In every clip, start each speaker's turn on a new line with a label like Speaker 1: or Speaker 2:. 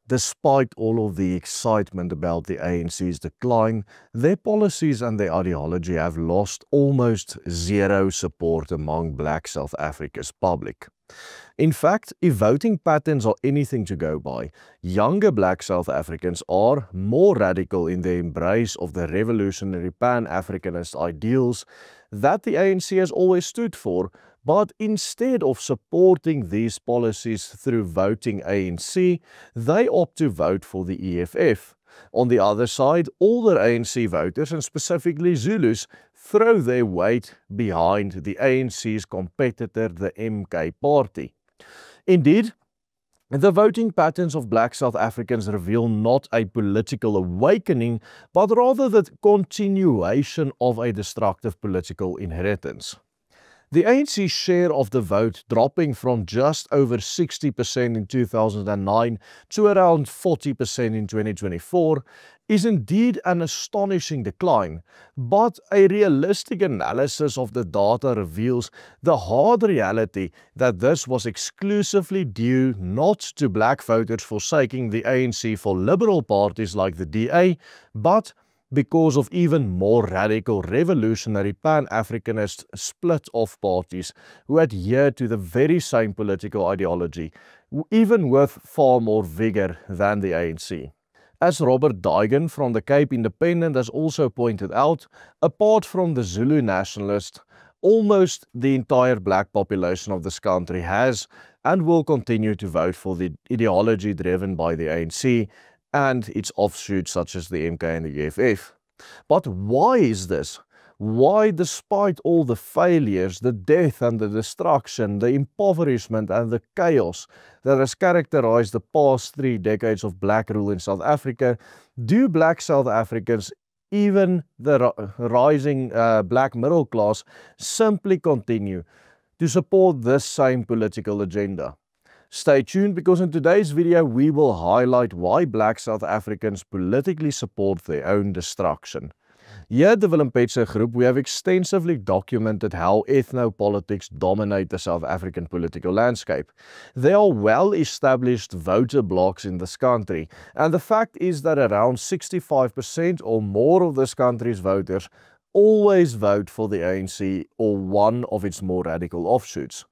Speaker 1: Despite all of the excitement about the ANC's decline, their policies and their ideology have lost almost zero support among Black South Africa's public. In fact, if voting patterns are anything to go by, younger Black South Africans are more radical in their embrace of the revolutionary Pan-Africanist ideals that the ANC has always stood for, but instead of supporting these policies through voting ANC, they opt to vote for the EFF. On the other side, older ANC voters, and specifically Zulus, throw their weight behind the ANC's competitor, the MK Party. Indeed, the voting patterns of Black South Africans reveal not a political awakening, but rather the continuation of a destructive political inheritance. The ANC's share of the vote dropping from just over 60% in 2009 to around 40% in 2024 is indeed an astonishing decline, but a realistic analysis of the data reveals the hard reality that this was exclusively due not to Black voters forsaking the ANC for liberal parties like the DA, but because of even more radical revolutionary Pan-Africanist split-off parties who adhere to the very same political ideology, even with far more vigor than the ANC. As Robert Daigen from the Cape Independent has also pointed out, apart from the Zulu nationalists, almost the entire Black population of this country has and will continue to vote for the ideology driven by the ANC and its offshoots such as the MK and the EFF. But why is this? Why, despite all the failures, the death and the destruction, the impoverishment and the chaos that has characterized the past 3 decades of Black rule in South Africa, do Black South Africans, even the rising Black middle class, simply continue to support this same political agenda? Stay tuned, because in today's video we will highlight why Black South Africans politically support their own destruction. Here at the Willem Petscher Group, we have extensively documented how ethnopolitics dominate the South African political landscape. There are well-established voter blocks in this country, and the fact is that around 65% or more of this country's voters always vote for the ANC or one of its more radical offshoots.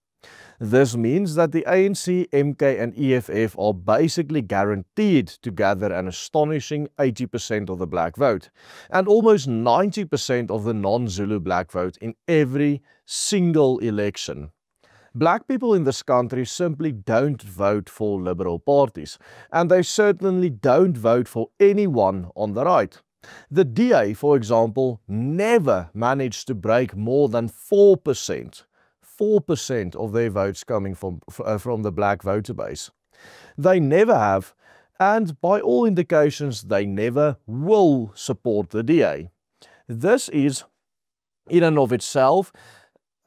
Speaker 1: This means that the ANC, MK and EFF are basically guaranteed to gather an astonishing 80% of the Black vote and almost 90% of the non-Zulu Black vote in every single election. Black people in this country simply don't vote for liberal parties, and they certainly don't vote for anyone on the right. The DA, for example, never managed to break more than 4% of their votes coming from the Black voter base. They never have, and by all indications, they never will support the DA. This is, in and of itself,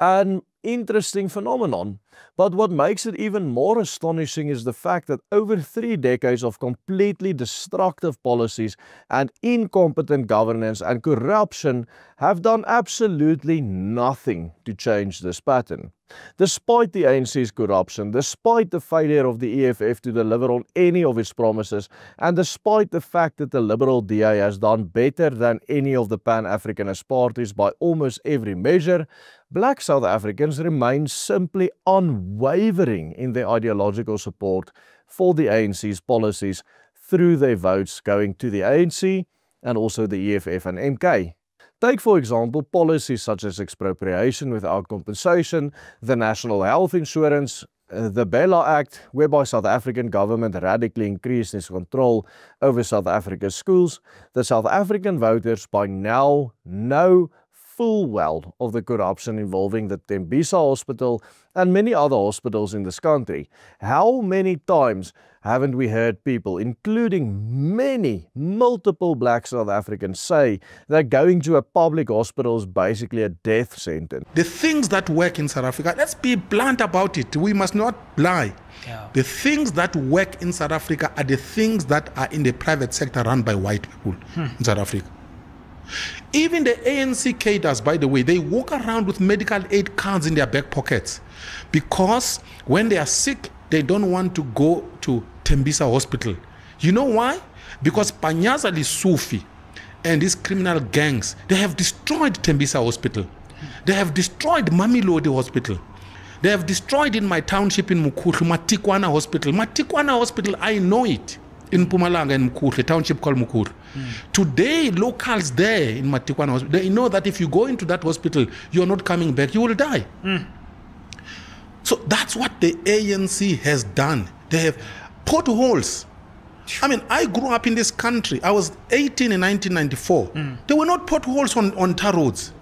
Speaker 1: an interesting phenomenon, but what makes it even more astonishing is the fact that over 3 decades of completely destructive policies and incompetent governance and corruption have done absolutely nothing to change this pattern. Despite the ANC's corruption, despite the failure of the EFF to deliver on any of its promises, and despite the fact that the Liberal DA has done better than any of the Pan-Africanist parties by almost every measure, Black South Africans remain simply unwavering in their ideological support for the ANC's policies through their votes going to the ANC and also the EFF and MK. Take, for example, policies such as expropriation without compensation, the National Health Insurance, the Bella Act, whereby South African government radically increased its control over South Africa's schools. The South African voters by now know full well of the corruption involving the Tembisa Hospital and many other hospitals in this country. How many times haven't we heard people, including multiple Black South Africans, say that going to a public hospital is basically a death sentence?
Speaker 2: The things that work in South Africa, let's be blunt about it, we must not lie. Yeah. The things that work in South Africa are the things that are in the private sector run by white people in South Africa. Even the ANC cadres, by the way, they walk around with medical aid cards in their back pockets because when they are sick, they don't want to go to Tembisa Hospital. You know why? Because Panyaza Lisufi and these criminal gangs, they have destroyed Tembisa Hospital. They have destroyed Mamelodi Hospital. They have destroyed in my township in Mukhuhlu, Matikwana Hospital. Matikwana Hospital, I know it. In Mpumalanga in Mukhuhlu, a township called Mukhuhlu. Today, locals there in Matikwana Hospital, they know that if you go into that hospital, you're not coming back, you will die. So that's what the ANC has done. They have potholes. I mean, I grew up in this country. I was 18 in 1994. There were not potholes on tar roads.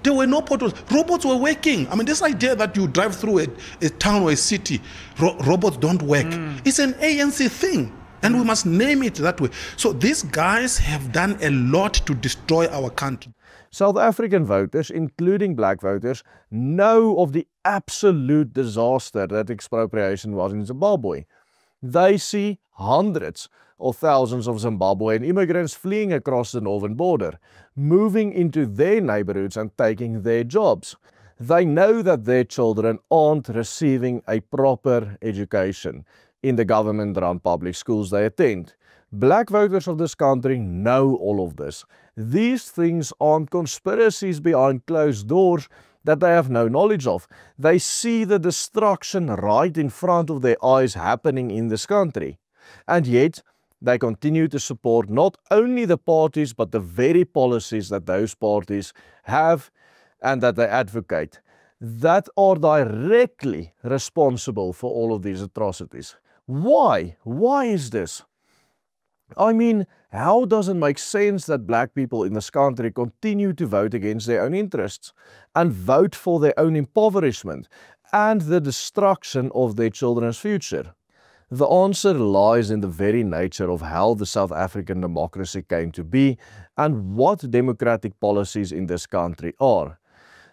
Speaker 2: There were no potholes. Robots were working. I mean, this idea that you drive through a town or a city, robots don't work. It's an ANC thing, and we must name it that way. So these guys have done a lot to destroy our country.
Speaker 1: South African voters, including black voters, know of the absolute disaster that expropriation was in Zimbabwe. They see hundreds of thousands of Zimbabwean immigrants fleeing across the northern border, moving into their neighborhoods and taking their jobs. They know that their children aren't receiving a proper education in the government-run public schools they attend. Black voters of this country know all of this. These things aren't conspiracies behind closed doors that they have no knowledge of. They see the destruction right in front of their eyes happening in this country. And yet, they continue to support not only the parties, but the very policies that those parties have and that they advocate, that are directly responsible for all of these atrocities. Why? Why is this? I mean, how does it make sense that black people in this country continue to vote against their own interests and vote for their own impoverishment and the destruction of their children's future? The answer lies in the very nature of how the South African democracy came to be and what democratic policies in this country are.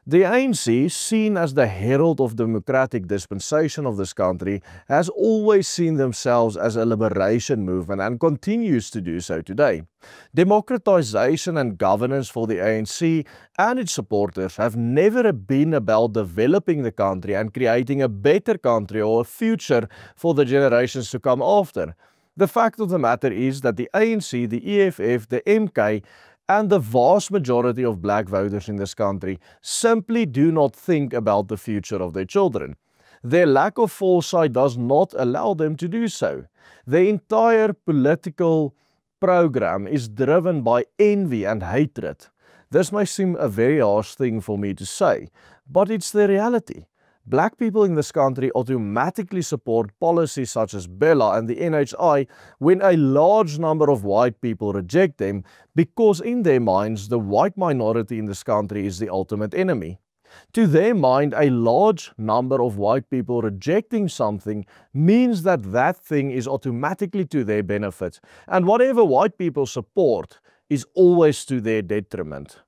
Speaker 1: The ANC, seen as the herald of democratic dispensation of this country, has always seen themselves as a liberation movement and continues to do so today. Democratization and governance for the ANC and its supporters have never been about developing the country and creating a better country or a future for the generations to come after. The fact of the matter is that the ANC, the EFF, the MK, and the vast majority of black voters in this country simply do not think about the future of their children. Their lack of foresight does not allow them to do so. The entire political program is driven by envy and hatred. This may seem a very harsh thing for me to say, but it's the reality. Black people in this country automatically support policies such as Bella and the NHI when a large number of white people reject them because in their minds the white minority in this country is the ultimate enemy. To their mind, a large number of white people rejecting something means that that thing is automatically to their benefit, and whatever white people support is always to their detriment.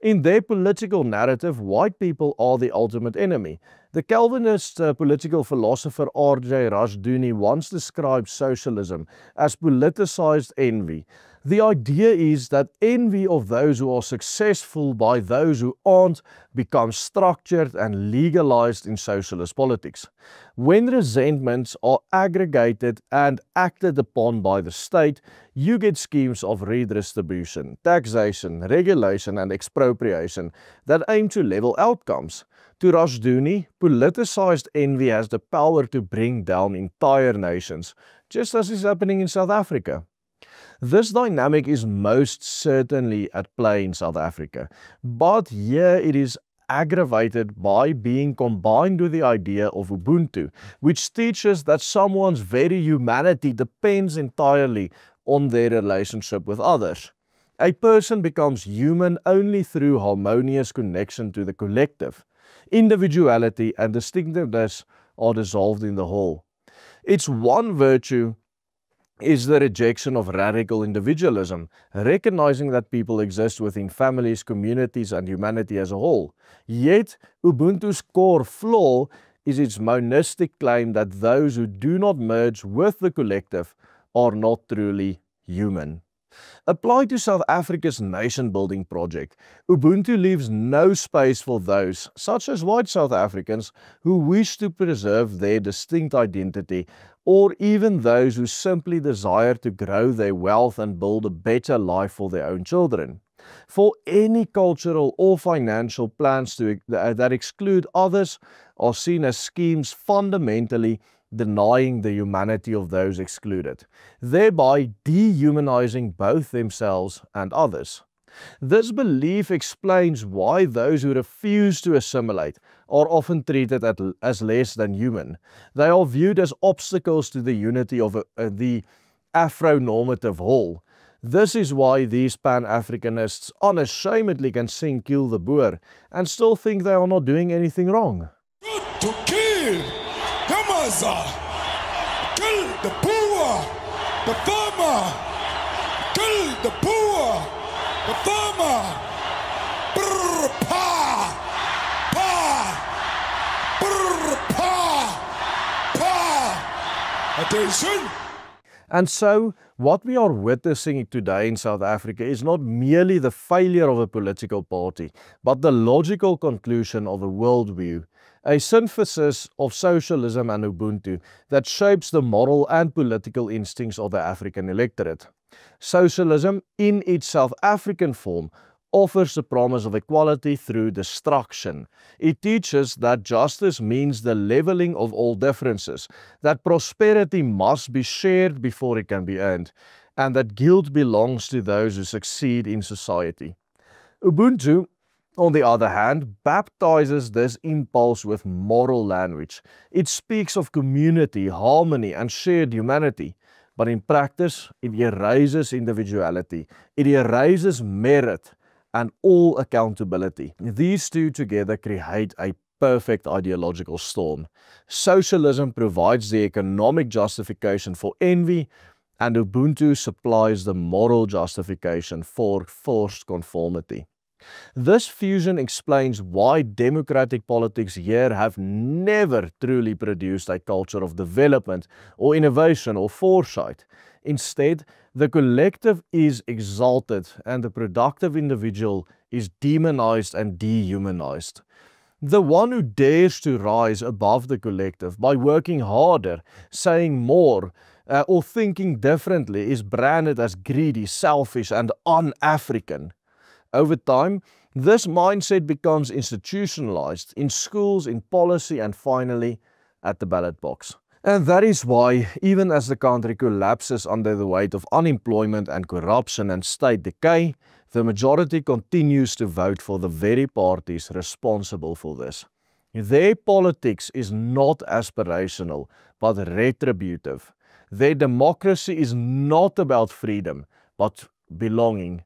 Speaker 1: In their political narrative, white people are the ultimate enemy. The Calvinist political philosopher R.J. Rushdoony once described socialism as politicized envy. The idea is that envy of those who are successful by those who aren't becomes structured and legalized in socialist politics. When resentments are aggregated and acted upon by the state, you get schemes of redistribution, taxation, regulation and expropriation that aim to level outcomes. To Rushdoony, politicized envy has the power to bring down entire nations, just as is happening in South Africa. This dynamic is most certainly at play in South Africa, but here it is aggravated by being combined with the idea of Ubuntu, which teaches that someone's very humanity depends entirely on their relationship with others. A person becomes human only through harmonious connection to the collective. Individuality and distinctiveness are dissolved in the whole. Its one virtue is the rejection of radical individualism, recognizing that people exist within families, communities, and humanity as a whole. Yet, Ubuntu's core flaw is its monistic claim that those who do not merge with the collective are not truly human. Applied to South Africa's nation-building project, Ubuntu leaves no space for those, such as white South Africans, who wish to preserve their distinct identity, or even those who simply desire to grow their wealth and build a better life for their own children. For any cultural or financial plans that exclude others are seen as schemes fundamentally denying the humanity of those excluded, thereby dehumanizing both themselves and others. This belief explains why those who refuse to assimilate are often treated as less than human. They are viewed as obstacles to the unity of the Afro-normative whole. This is why these Pan-Africanists unashamedly can sing Kill the Boer and still think they are not doing anything wrong.
Speaker 3: To kill Hamaza, kill the poor, the farmer, kill the poor, the farmer. Brr, pa, pa, brr, pa, pa. Attention.
Speaker 1: And so, what we are witnessing today in South Africa is not merely the failure of a political party, but the logical conclusion of a worldview, a synthesis of socialism and Ubuntu that shapes the moral and political instincts of the African electorate. Socialism, in its South African form, offers the promise of equality through destruction. It teaches that justice means the leveling of all differences, that prosperity must be shared before it can be earned, and that guilt belongs to those who succeed in society. Ubuntu, on the other hand, baptizes this impulse with moral language. It speaks of community, harmony, and shared humanity. But in practice, it erases individuality. It erases merit and all accountability. These two together create a perfect ideological storm. Socialism provides the economic justification for envy, and Ubuntu supplies the moral justification for forced conformity. This fusion explains why democratic politics here have never truly produced a culture of development or innovation or foresight. Instead, the collective is exalted and the productive individual is demonized and dehumanized. The one who dares to rise above the collective by working harder, saying more, or thinking differently is branded as greedy, selfish, and un-African. Over time, this mindset becomes institutionalized in schools, in policy, and finally at the ballot box. And that is why, even as the country collapses under the weight of unemployment and corruption and state decay, the majority continues to vote for the very parties responsible for this. Their politics is not aspirational, but retributive. Their democracy is not about freedom, but belonging.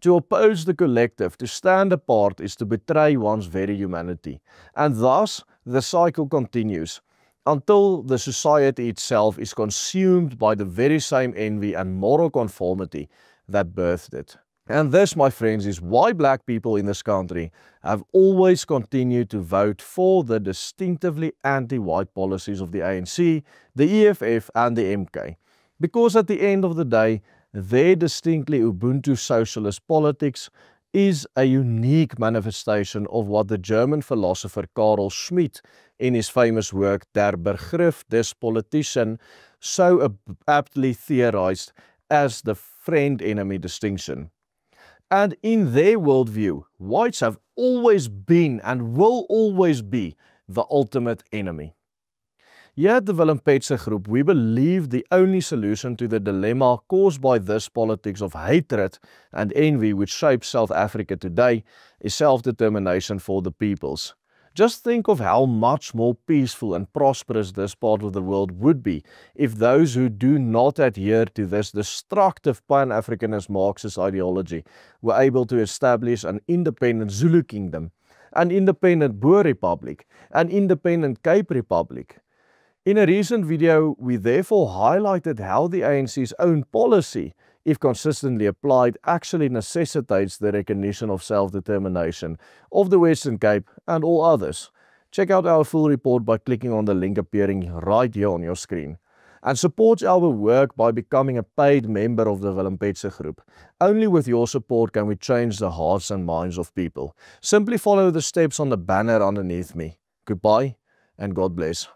Speaker 1: To oppose the collective, to stand apart, is to betray one's very humanity. And thus, the cycle continues, until the society itself is consumed by the very same envy and moral conformity that birthed it. And this, my friends, is why black people in this country have always continued to vote for the distinctively anti-white policies of the ANC, the EFF and the MK. Because at the end of the day, their distinctly Ubuntu socialist politics is a unique manifestation of what the German philosopher Carl Schmitt in his famous work Der Begriff des Politischen so aptly theorized as the friend-enemy distinction. And in their worldview, whites have always been and will always be the ultimate enemy. Here at the Willem Petse Group, we believe the only solution to the dilemma caused by this politics of hatred and envy which shapes South Africa today is self-determination for the peoples. Just think of how much more peaceful and prosperous this part of the world would be if those who do not adhere to this destructive Pan-Africanist Marxist ideology were able to establish an independent Zulu kingdom, an independent Boer Republic, an independent Cape Republic. In a recent video, we therefore highlighted how the ANC's own policy, if consistently applied, actually necessitates the recognition of self-determination of the Western Cape and all others. Check out our full report by clicking on the link appearing right here on your screen. and support our work by becoming a paid member of the Willem Petse Group. Only with your support can we change the hearts and minds of people. Simply follow the steps on the banner underneath me. Goodbye and God bless.